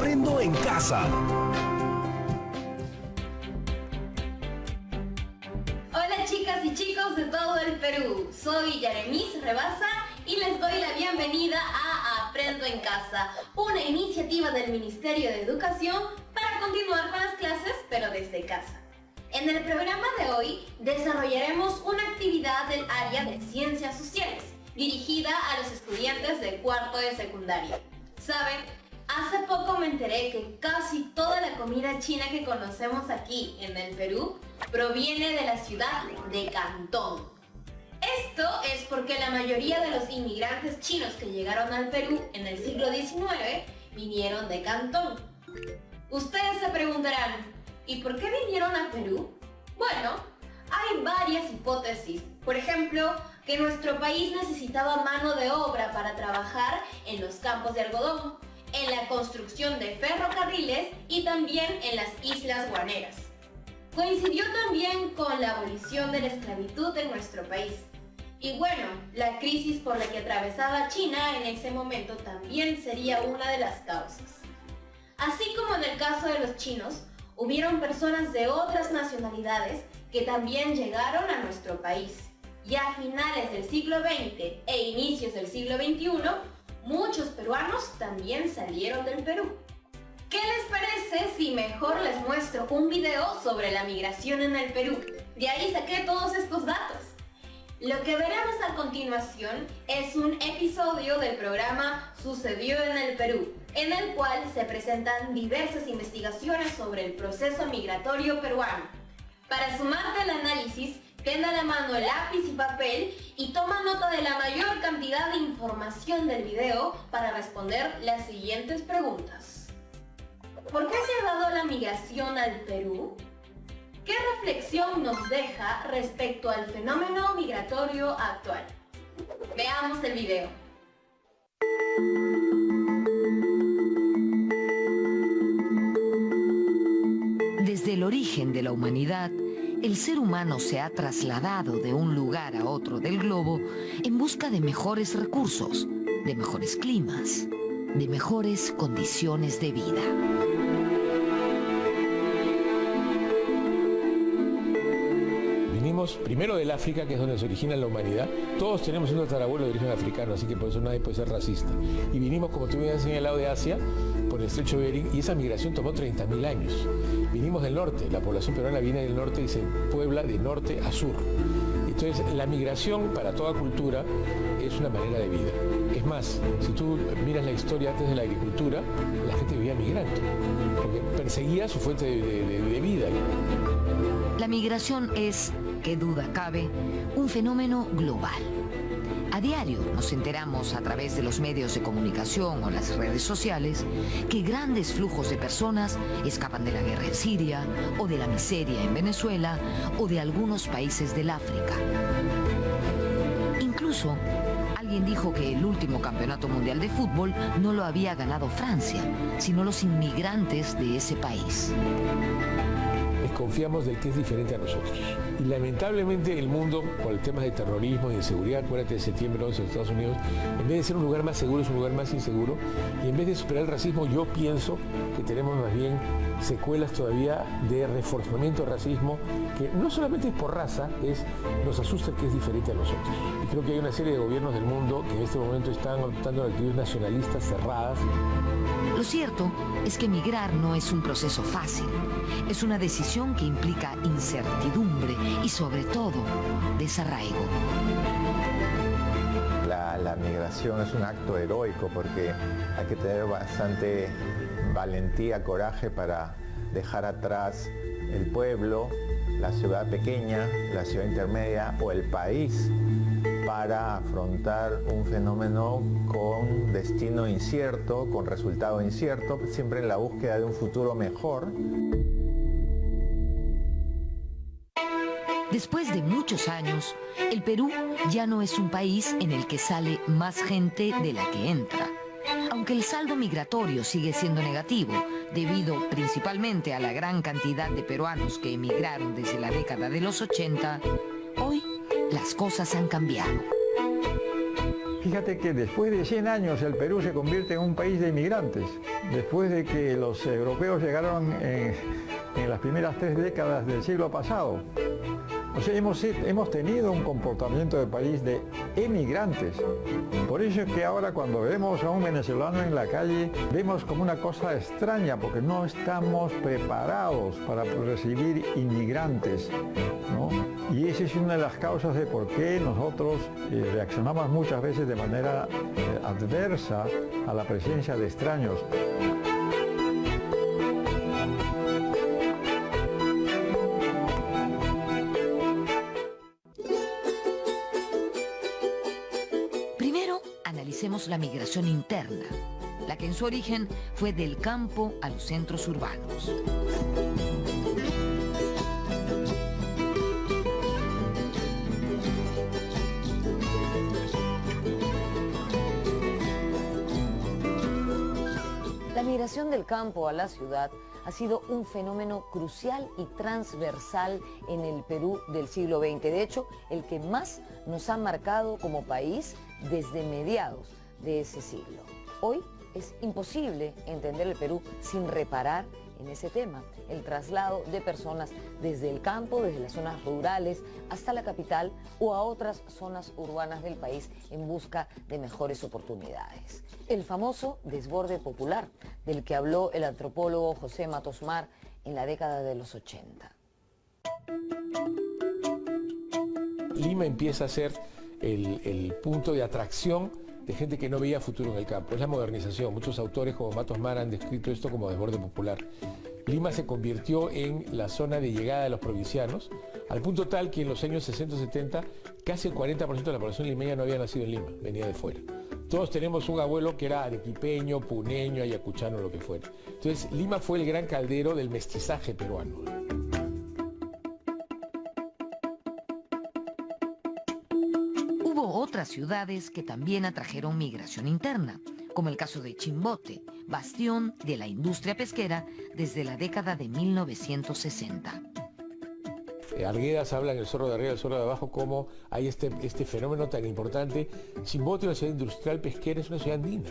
Aprendo en Casa. Hola chicas y chicos de todo el Perú, soy Yaremis Rebasa y les doy la bienvenida a Aprendo en Casa, una iniciativa del Ministerio de Educación para continuar con las clases pero desde casa. En el programa de hoy desarrollaremos una actividad del área de Ciencias Sociales, dirigida a los estudiantes de cuarto de secundaria. ¿Saben? Hace poco me enteré que casi toda la comida china que conocemos aquí en el Perú proviene de la ciudad de Cantón. Esto es porque la mayoría de los inmigrantes chinos que llegaron al Perú en el siglo XIX vinieron de Cantón. Ustedes se preguntarán, ¿y por qué vinieron a Perú? Bueno, hay varias hipótesis. Por ejemplo, que nuestro país necesitaba mano de obra para trabajar en los campos de algodón, en la construcción de ferrocarriles y también en las islas guaneras. Coincidió también con la abolición de la esclavitud en nuestro país. Y bueno, la crisis por la que atravesaba China en ese momento también sería una de las causas. Así como en el caso de los chinos, hubieron personas de otras nacionalidades que también llegaron a nuestro país. Y a finales del siglo XX e inicios del siglo XXI, muchos peruanos también salieron del Perú. ¿Qué les parece si mejor les muestro un video sobre la migración en el Perú? De ahí saqué todos estos datos. Lo que veremos a continuación es un episodio del programa Sucedió en el Perú, en el cual se presentan diversas investigaciones sobre el proceso migratorio peruano. Para sumarte al análisis, ten a la mano lápiz y papel y toma nota de la mayor cantidad de información del video para responder las siguientes preguntas. ¿Por qué se ha dado la migración al Perú? ¿Qué reflexión nos deja respecto al fenómeno migratorio actual? Veamos el video. Desde el origen de la humanidad, el ser humano se ha trasladado de un lugar a otro del globo en busca de mejores recursos, de mejores climas, de mejores condiciones de vida. Venimos primero del África, que es donde se origina la humanidad. Todos tenemos un tatarabuelo de origen africano, así que por eso nadie puede ser racista. Y vinimos, como tú me habías señalado, de Asia, por el estrecho de Bering, y esa migración tomó 30.000 años. Vinimos del norte, la población peruana viene del norte y se puebla de norte a sur. Entonces, la migración para toda cultura es una manera de vida. Es más, si tú miras la historia antes de la agricultura, la gente vivía migrando, porque perseguía su fuente de vida. La migración es, qué duda cabe, un fenómeno global. A diario nos enteramos a través de los medios de comunicación o las redes sociales que grandes flujos de personas escapan de la guerra en Siria o de la miseria en Venezuela o de algunos países del África. Incluso, alguien dijo que el último campeonato mundial de fútbol no lo había ganado Francia, sino los inmigrantes de ese país. Desconfiamos del que es diferente a nosotros. Y lamentablemente el mundo, por el tema de terrorismo y de seguridad, acuérdate de septiembre 11 en Estados Unidos, en vez de ser un lugar más seguro, es un lugar más inseguro. Y en vez de superar el racismo, yo pienso que tenemos más bien secuelas todavía de reforzamiento del racismo, que no solamente es por raza, nos asusta que es diferente a nosotros. Y creo que hay una serie de gobiernos del mundo que en este momento están adoptando actitudes nacionalistas cerradas. Lo cierto es que migrar no es un proceso fácil. Es una decisión que implica incertidumbre y, sobre todo, desarraigo. La migración es un acto heroico porque hay que tener bastante valentía, coraje para dejar atrás el pueblo, la ciudad pequeña, la ciudad intermedia o el país para afrontar un fenómeno con destino incierto, con resultado incierto, siempre en la búsqueda de un futuro mejor. Después de muchos años, el Perú ya no es un país en el que sale más gente de la que entra. Aunque el saldo migratorio sigue siendo negativo, debido principalmente a la gran cantidad de peruanos que emigraron desde la década de los 80, hoy las cosas han cambiado. Fíjate que después de 100 años el Perú se convierte en un país de inmigrantes. después de que los europeos llegaron en las primeras 3 décadas del siglo pasado. O sea, hemos tenido un comportamiento de país de emigrantes. Por eso es que ahora cuando vemos a un venezolano en la calle, vemos como una cosa extraña, porque no estamos preparados para recibir inmigrantes, ¿no? Y esa es una de las causas de por qué nosotros reaccionamos muchas veces de manera adversa a la presencia de extraños. Analicemos la migración interna, la que en su origen fue del campo a los centros urbanos. La migración del campo a la ciudad ha sido un fenómeno crucial y transversal en el Perú del siglo XX. De hecho, el que más nos ha marcado como país desde mediados de ese siglo. Hoy es imposible entender el Perú sin reparar en ese tema, el traslado de personas desde el campo, desde las zonas rurales, hasta la capital o a otras zonas urbanas del país en busca de mejores oportunidades. El famoso desborde popular, del que habló el antropólogo José Matos Mar en la década de los 80. Lima empieza a ser el punto de atracción de gente que no veía futuro en el campo. Es la modernización. Muchos autores como Matos Mar han descrito esto como desborde popular. Lima se convirtió en la zona de llegada de los provincianos, al punto tal que en los años 60-70 casi el 40% de la población limeña no había nacido en Lima, venía de fuera. Todos tenemos un abuelo que era arequipeño, puneño, ayacuchano, lo que fuera. Entonces Lima fue el gran caldero del mestizaje peruano. Otras ciudades que también atrajeron migración interna, como el caso de Chimbote, bastión de la industria pesquera desde la década de 1960. Arguedas habla en El Zorro de Arriba y El Zorro de Abajo cómo hay este fenómeno tan importante. Chimbote, una ciudad industrial pesquera, es una ciudad andina.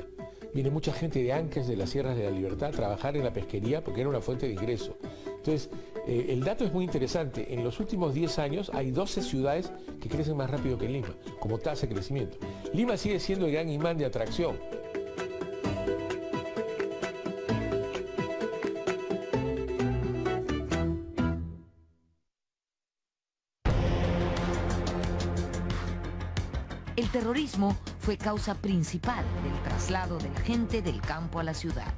Viene mucha gente de Ancash, de las Sierras de la Libertad, a trabajar en la pesquería porque era una fuente de ingreso. Entonces, el dato es muy interesante. En los últimos 10 años hay 12 ciudades que crecen más rápido que Lima, como tasa de crecimiento. Lima sigue siendo el gran imán de atracción. El terrorismo fue causa principal del traslado de la gente del campo a la ciudad.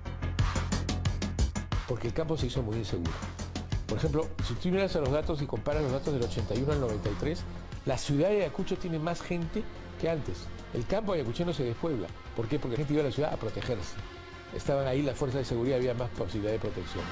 Porque el campo se hizo muy inseguro. Por ejemplo, si tú miras a los datos y comparas los datos del 81 al 93, la ciudad de Ayacucho tiene más gente que antes. El campo ayacuchano se despuebla. ¿Por qué? Porque la gente iba a la ciudad a protegerse. Estaban ahí las fuerzas de seguridad, había más posibilidad de protección.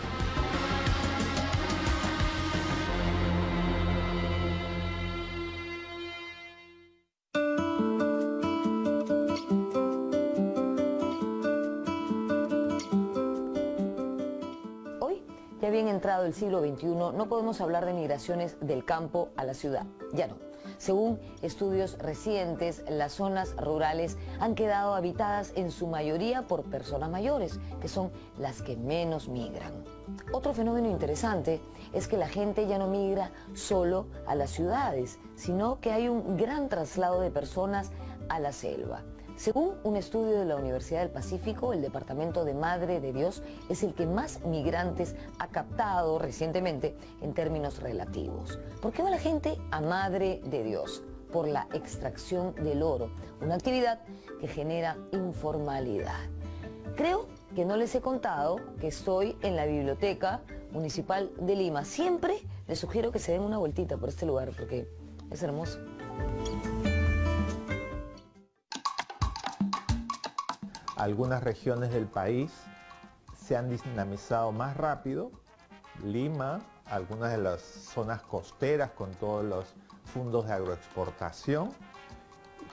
Ya bien entrado el siglo XXI, no podemos hablar de migraciones del campo a la ciudad, ya no. Según estudios recientes, las zonas rurales han quedado habitadas en su mayoría por personas mayores, que son las que menos migran. Otro fenómeno interesante es que la gente ya no migra solo a las ciudades, sino que hay un gran traslado de personas a la selva. Según un estudio de la Universidad del Pacífico, el departamento de Madre de Dios es el que más migrantes ha captado recientemente en términos relativos. ¿Por qué va la gente a Madre de Dios? Por la extracción del oro, una actividad que genera informalidad. Creo que no les he contado que estoy en la Biblioteca Municipal de Lima. Siempre les sugiero que se den una vueltita por este lugar porque es hermoso. Algunas regiones del país se han dinamizado más rápido. Lima, algunas de las zonas costeras con todos los fondos de agroexportación,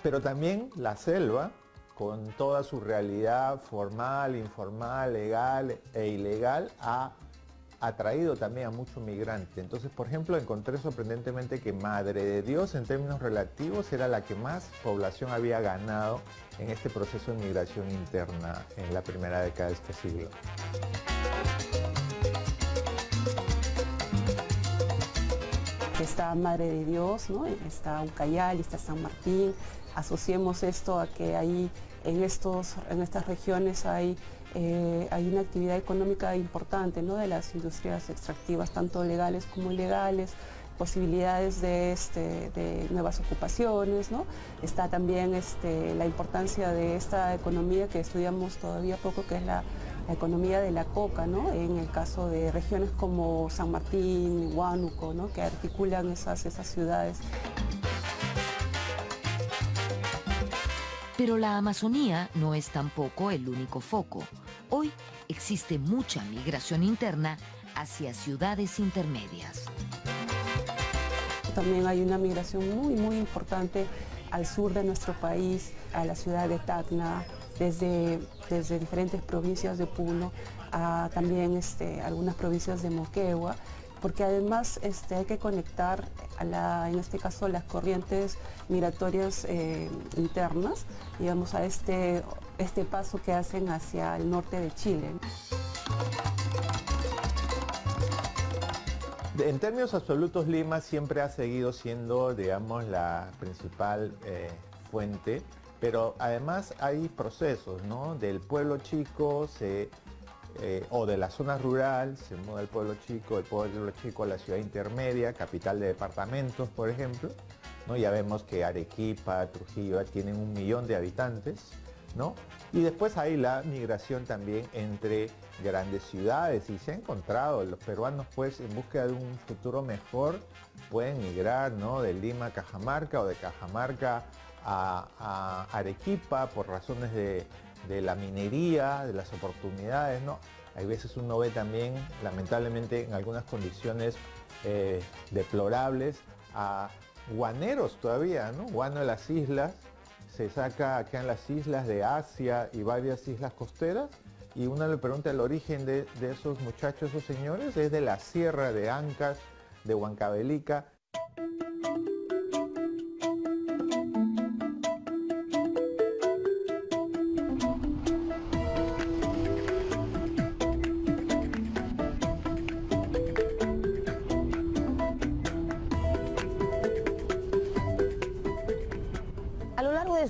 pero también la selva con toda su realidad formal, informal, legal e ilegal ha atraído también a muchos migrantes. Entonces, por ejemplo, encontré sorprendentemente que Madre de Dios, en términos relativos, era la que más población había ganado en este proceso de migración interna en la primera década de este siglo. Está Madre de Dios, ¿no? Está Ucayali, está San Martín. Asociemos esto a que ahí en estas regiones hay una actividad económica importante, ¿no? De las industrias extractivas, tanto legales como ilegales, posibilidades de nuevas ocupaciones, ¿no? Está también la importancia de esta economía que estudiamos todavía poco, que es la economía de la coca, ¿no? En el caso de regiones como San Martín, Huánuco, ¿no? Que articulan esas ciudades. Pero la Amazonía no es tampoco el único foco. Hoy existe mucha migración interna hacia ciudades intermedias. También hay una migración muy importante al sur de nuestro país, a la ciudad de Tacna, desde diferentes provincias de Puno, a también algunas provincias de Moquegua, porque además hay que conectar, en este caso, las corrientes migratorias internas, digamos, a este paso que hacen hacia el norte de Chile. En términos absolutos, Lima siempre ha seguido siendo, digamos, la principal fuente, pero además hay procesos, ¿no? Del pueblo chico o de la zona rural se muda el pueblo chico a la ciudad intermedia, capital de departamentos, por ejemplo, ¿no? Ya vemos que Arequipa, Trujillo tienen 1 millón de habitantes, ¿no? Y después hay la migración también entre grandes ciudades, y se ha encontrado, los peruanos pues en búsqueda de un futuro mejor pueden migrar, ¿no? De Lima a Cajamarca o de Cajamarca a Arequipa por razones de la minería, de las oportunidades, ¿no? Hay veces uno ve también, lamentablemente, en algunas condiciones deplorables, a guaneros todavía, ¿no? Guano de las islas, se saca acá en las islas de Asia y varias islas costeras, y uno le pregunta el origen de esos muchachos, esos señores, es de la sierra de Ancash, de Huancavelica.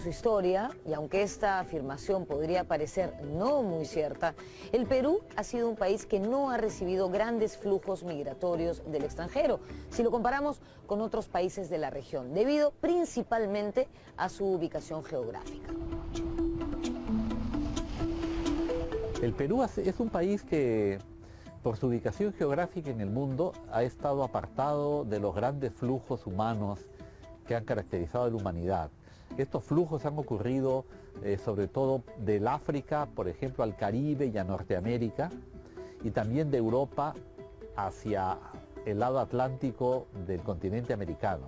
Su historia, y aunque esta afirmación podría parecer no muy cierta, el Perú ha sido un país que no ha recibido grandes flujos migratorios del extranjero, si lo comparamos con otros países de la región, debido principalmente a su ubicación geográfica. El Perú es un país que, por su ubicación geográfica en el mundo, ha estado apartado de los grandes flujos humanos que han caracterizado a la humanidad. Estos flujos han ocurrido sobre todo del África, por ejemplo, al Caribe y a Norteamérica, y también de Europa hacia el lado atlántico del continente americano.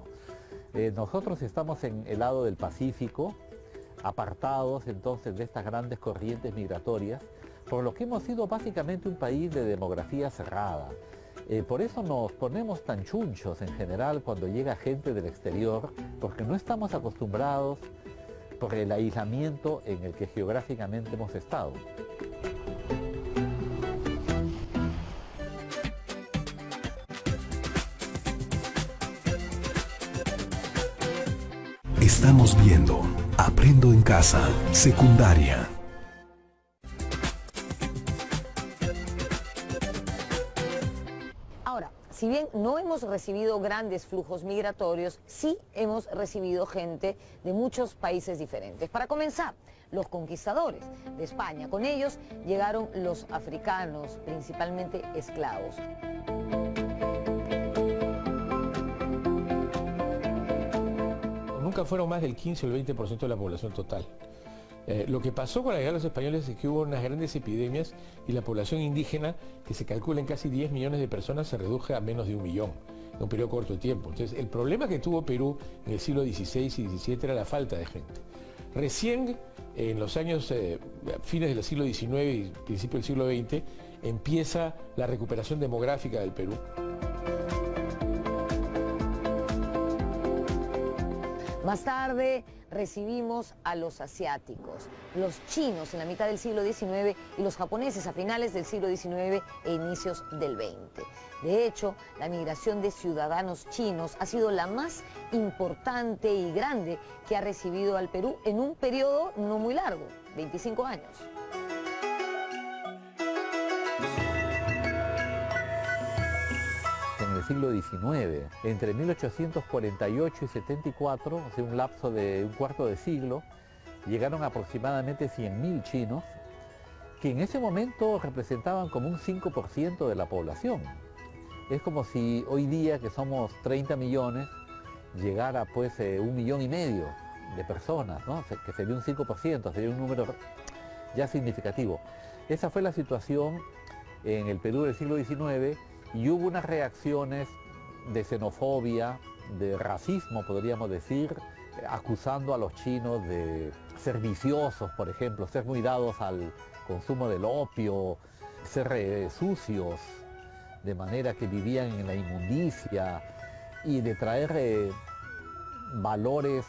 Nosotros estamos en el lado del Pacífico, apartados entonces de estas grandes corrientes migratorias, por lo que hemos sido básicamente un país de demografía cerrada. Por eso nos ponemos tan chunchos en general cuando llega gente del exterior, porque no estamos acostumbrados por el aislamiento en el que geográficamente hemos estado. Estamos viendo Aprendo en Casa, secundaria. Si bien no hemos recibido grandes flujos migratorios, sí hemos recibido gente de muchos países diferentes. Para comenzar, los conquistadores de España. Con ellos llegaron los africanos, principalmente esclavos. Nunca fueron más del 15 o el 20% de la población total. Lo que pasó con la llegada de los españoles es que hubo unas grandes epidemias y la población indígena, que se calcula en casi 10 millones de personas, se redujo a menos de 1 millón en un periodo corto de tiempo. Entonces, el problema que tuvo Perú en el siglo XVI y XVII era la falta de gente. Recién, en los años fines del siglo XIX y principio del siglo XX, empieza la recuperación demográfica del Perú. Más tarde recibimos a los asiáticos, los chinos en la mitad del siglo XIX y los japoneses a finales del siglo XIX e inicios del XX. De hecho, la migración de ciudadanos chinos ha sido la más importante y grande que ha recibido al Perú en un periodo no muy largo, 25 años. En el siglo XIX, entre 1848 y 74, o sea, un lapso de un cuarto de siglo, llegaron aproximadamente 100.000 chinos, que en ese momento representaban como un 5% de la población. Es como si hoy día, que somos 30 millones, llegara pues 1,5 millones de personas, ¿no? Que sería un 5%, sería un número ya significativo. Esa fue la situación en el Perú del siglo XIX, y hubo unas reacciones de xenofobia, de racismo, podríamos decir, acusando a los chinos de ser viciosos, por ejemplo, ser muy dados al consumo del opio, ser sucios, de manera que vivían en la inmundicia, y de traer valores,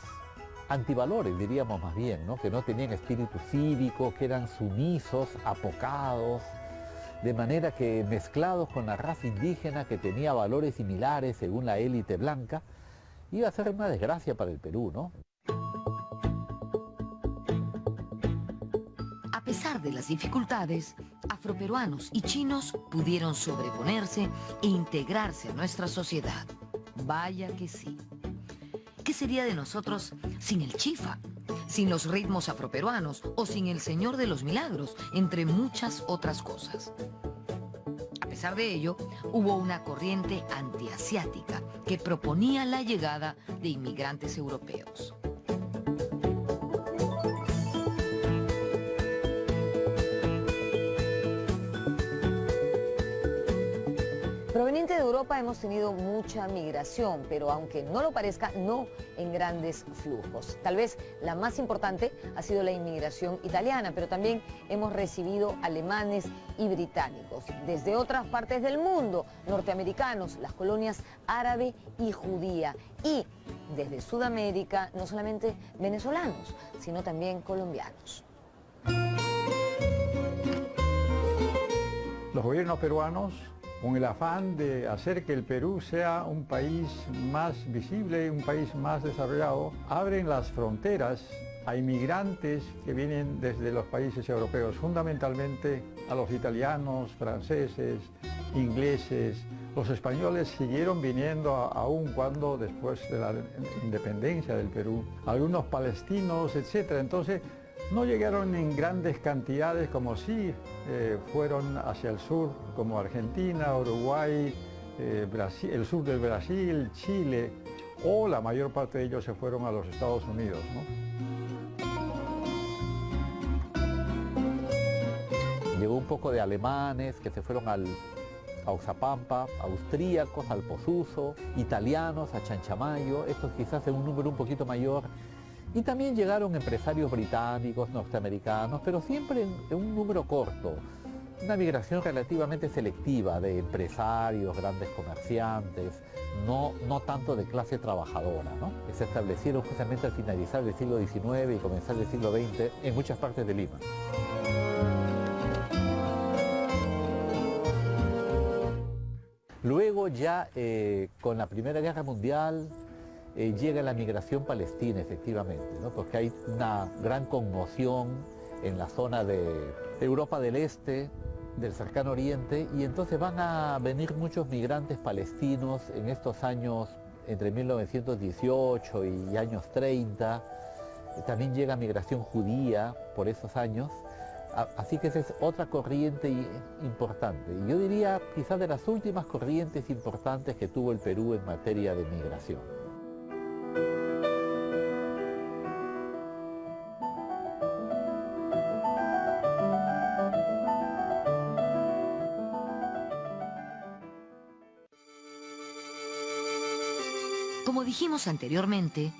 antivalores diríamos más bien, ¿no? Que no tenían espíritu cívico, que eran sumisos, apocados, de manera que mezclados con la raza indígena que tenía valores similares según la élite blanca, iba a ser una desgracia para el Perú, ¿no? A pesar de las dificultades, afroperuanos y chinos pudieron sobreponerse e integrarse a nuestra sociedad. Vaya que sí. ¿Qué sería de nosotros sin el chifa, sin los ritmos afroperuanos o sin el Señor de los Milagros, entre muchas otras cosas? A pesar de ello, hubo una corriente antiasiática que proponía la llegada de inmigrantes europeos. Proveniente de Europa hemos tenido mucha migración, pero aunque no lo parezca, no en grandes flujos. Tal vez la más importante ha sido la inmigración italiana, pero también hemos recibido alemanes y británicos. Desde otras partes del mundo, norteamericanos, las colonias árabe y judía. Y desde Sudamérica, no solamente venezolanos, sino también colombianos. Los gobiernos peruanos, con el afán de hacer que el Perú sea un país más visible, un país más desarrollado, abren las fronteras a inmigrantes que vienen desde los países europeos, fundamentalmente a los italianos, franceses, ingleses. Los españoles siguieron viniendo aún cuando después de la independencia del Perú, algunos palestinos, etc. Entonces, no llegaron en grandes cantidades como sí fueron hacia el sur, como Argentina, Uruguay, Brasil, el sur del Brasil, Chile, o la mayor parte de ellos se fueron a los Estados Unidos, ¿no? Llegó un poco de alemanes que se fueron a Oxapampa, austríacos al Posuso, italianos a Chanchamayo, estos quizás en un número un poquito mayor. Y también llegaron empresarios británicos, norteamericanos, pero siempre en un número corto. Una migración relativamente selectiva de empresarios, grandes comerciantes, no tanto de clase trabajadora, ¿no? Que se establecieron justamente al finalizar el siglo XIX y comenzar el siglo XX en muchas partes de Lima. Luego ya con la Primera Guerra Mundial, llega la migración palestina, efectivamente, ¿no? Porque hay una gran conmoción en la zona de Europa del Este, del Cercano Oriente, y entonces van a venir muchos migrantes palestinos en estos años, entre 1918 y años 30. También llega migración judía por esos años, así que esa es otra corriente importante. Y yo diría quizás de las últimas corrientes importantes que tuvo el Perú en materia de migración. Como dijimos anteriormente,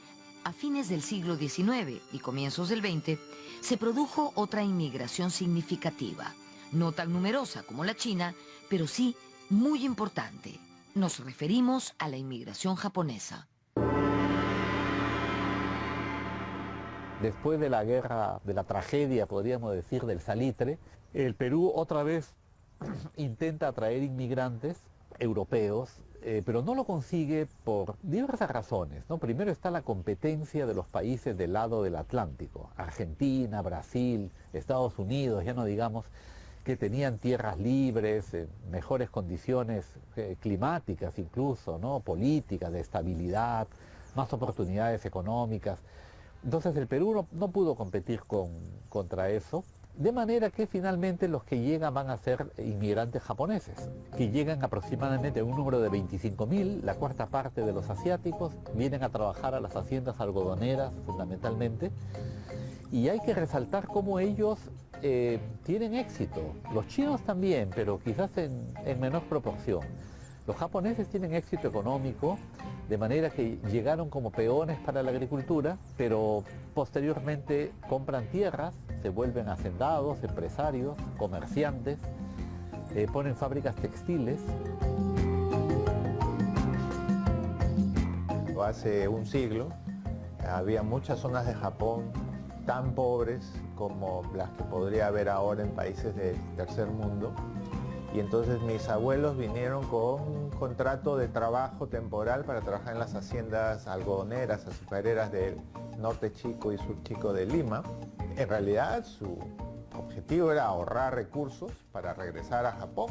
a fines del siglo XIX y comienzos del XX, se produjo otra inmigración significativa, no tan numerosa como la china, pero sí muy importante. Nos referimos a la inmigración japonesa. Después de la guerra, de la tragedia, podríamos decir, del salitre, el Perú otra vez intenta atraer inmigrantes europeos, pero no lo consigue por diversas razones, ¿no? Primero está la competencia de los países del lado del Atlántico, Argentina, Brasil, Estados Unidos, ya no digamos, que tenían tierras libres, mejores condiciones climáticas incluso, ¿no? Políticas, de estabilidad, más oportunidades económicas. Entonces el Perú no pudo competir contra eso, de manera que finalmente los que llegan van a ser inmigrantes japoneses, que llegan aproximadamente a un número de 25.000, la cuarta parte de los asiáticos, vienen a trabajar a las haciendas algodoneras fundamentalmente, y hay que resaltar cómo ellos tienen éxito. Los chinos también, pero quizás en menor proporción. Los japoneses tienen éxito económico, de manera que llegaron como peones para la agricultura, pero posteriormente compran tierras, se vuelven hacendados, empresarios, comerciantes, ponen fábricas textiles. Hace un siglo había muchas zonas de Japón tan pobres como las que podría haber ahora en países del tercer mundo. Y entonces mis abuelos vinieron con un contrato de trabajo temporal para trabajar en las haciendas algodoneras, azucareras del norte chico y sur chico de Lima. En realidad su objetivo era ahorrar recursos para regresar a Japón.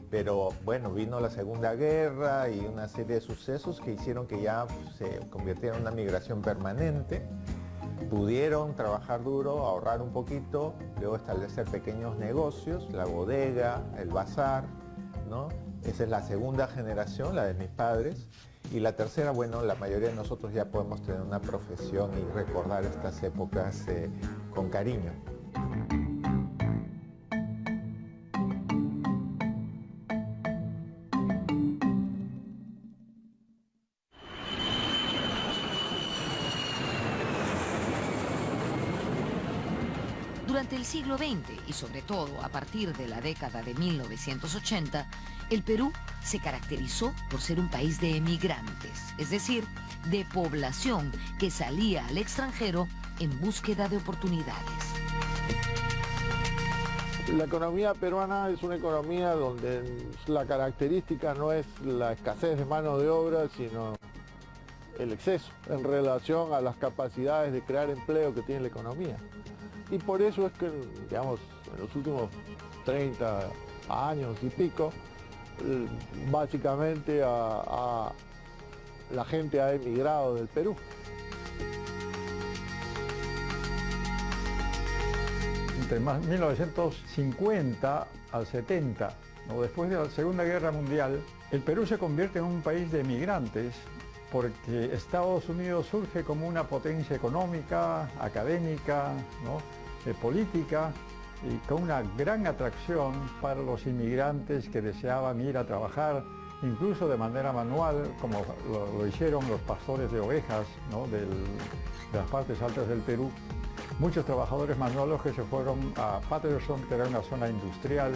Pero bueno, vino la Segunda Guerra y una serie de sucesos que hicieron que ya se convirtiera en una migración permanente. Pudieron trabajar duro, ahorrar un poquito, luego establecer pequeños negocios, la bodega, el bazar, ¿no? Esa es la segunda generación, la de mis padres. Y la tercera, bueno, la mayoría de nosotros ya podemos tener una profesión y recordar estas épocas con cariño. Durante el siglo XX y sobre todo a partir de la década de 1980, el Perú se caracterizó por ser un país de emigrantes, es decir, de población que salía al extranjero en búsqueda de oportunidades. La economía peruana es una economía donde la característica no es la escasez de mano de obra, sino el exceso en relación a las capacidades de crear empleo que tiene la economía. Y por eso es que, digamos, en los últimos 30 años y pico, básicamente la gente ha emigrado del Perú. Entre 1950 al 70, ¿no? Después de la Segunda Guerra Mundial, el Perú se convierte en un país de emigrantes porque Estados Unidos surge como una potencia económica, académica, ¿no? Política, y con una gran atracción para los inmigrantes que deseaban ir a trabajar, incluso de manera manual, como lo hicieron los pastores de ovejas, ¿no? de las partes altas del Perú. Muchos trabajadores manuales que se fueron a Patterson, que era una zona industrial.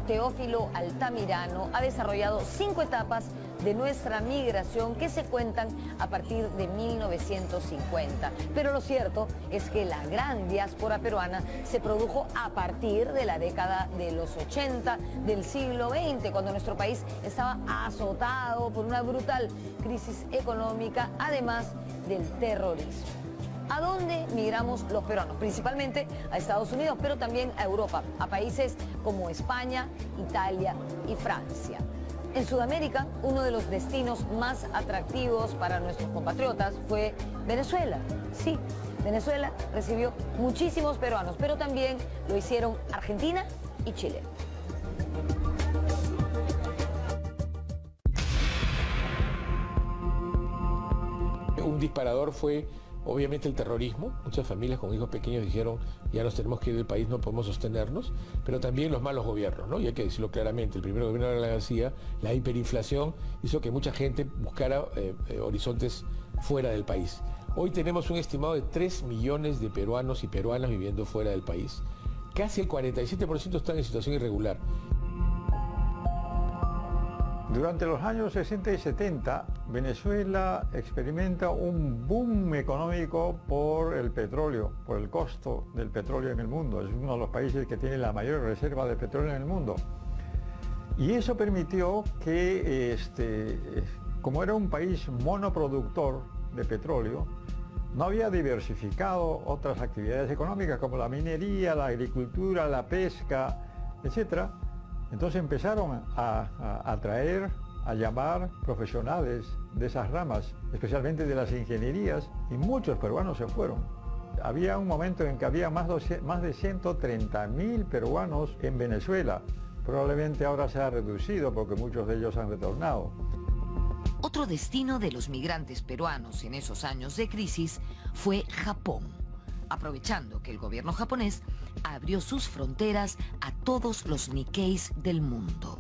Teófilo Altamirano ha desarrollado 5 etapas de nuestra migración que se cuentan a partir de 1950. Pero lo cierto es que la gran diáspora peruana se produjo a partir de la década de los 80 del siglo XX, cuando nuestro país estaba azotado por una brutal crisis económica, además del terrorismo. ¿A dónde migramos los peruanos? Principalmente a Estados Unidos, pero también a Europa, a países como España, Italia y Francia. En Sudamérica, uno de los destinos más atractivos para nuestros compatriotas fue Venezuela. Sí, Venezuela recibió muchísimos peruanos, pero también lo hicieron Argentina y Chile. Un disparador fue obviamente el terrorismo. Muchas familias con hijos pequeños dijeron, ya nos tenemos que ir del país, no podemos sostenernos, pero también los malos gobiernos, ¿no? Y hay que decirlo claramente, el primer gobierno de Alan García, la hiperinflación hizo que mucha gente buscara horizontes fuera del país. Hoy tenemos un estimado de 3 millones de peruanos y peruanas viviendo fuera del país. Casi el 47% están en situación irregular. Durante los años 60 y 70, Venezuela experimenta un boom económico por el petróleo, por el costo del petróleo en el mundo. Es uno de los países que tiene la mayor reserva de petróleo en el mundo. Y eso permitió que, como era un país monoproductor de petróleo, no había diversificado otras actividades económicas como la minería, la agricultura, la pesca, etc. Entonces empezaron a traer, a llamar profesionales de esas ramas, especialmente de las ingenierías, y muchos peruanos se fueron. Había un momento en que había más de 130.000 peruanos en Venezuela. Probablemente ahora se ha reducido porque muchos de ellos han retornado. Otro destino de los migrantes peruanos en esos años de crisis fue Japón, aprovechando que el gobierno japonés abrió sus fronteras a todos los Nikkeis del mundo.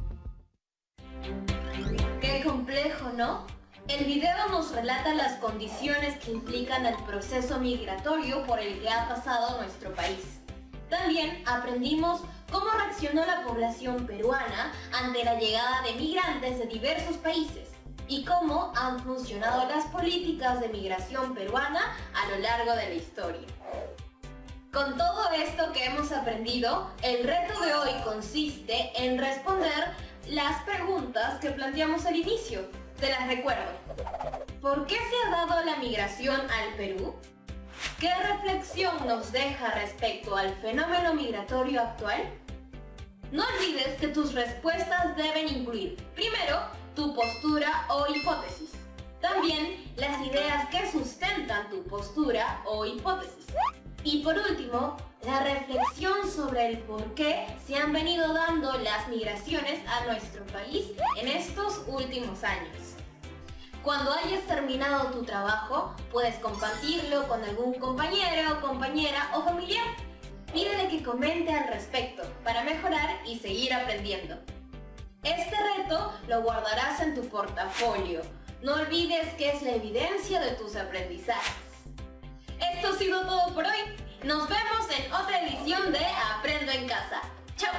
Qué complejo, ¿no? El video nos relata las condiciones que implican el proceso migratorio por el que ha pasado nuestro país. También aprendimos cómo reaccionó la población peruana ante la llegada de migrantes de diversos países y cómo han funcionado las políticas de migración peruana a lo largo de la historia. Con todo esto que hemos aprendido, el reto de hoy consiste en responder las preguntas que planteamos al inicio. Te las recuerdo. ¿Por qué se ha dado la migración al Perú? ¿Qué reflexión nos deja respecto al fenómeno migratorio actual? No olvides que tus respuestas deben incluir, primero, tu postura o hipótesis. También las ideas que sustentan tu postura o hipótesis. Y por último, la reflexión sobre el por qué se han venido dando las migraciones a nuestro país en estos últimos años. Cuando hayas terminado tu trabajo, puedes compartirlo con algún compañero, compañera o familiar. Pídele que comente al respecto para mejorar y seguir aprendiendo. Este reto lo guardarás en tu portafolio. No olvides que es la evidencia de tus aprendizajes. Esto ha sido todo por hoy. Nos vemos en otra edición de Aprendo en Casa. ¡Chao!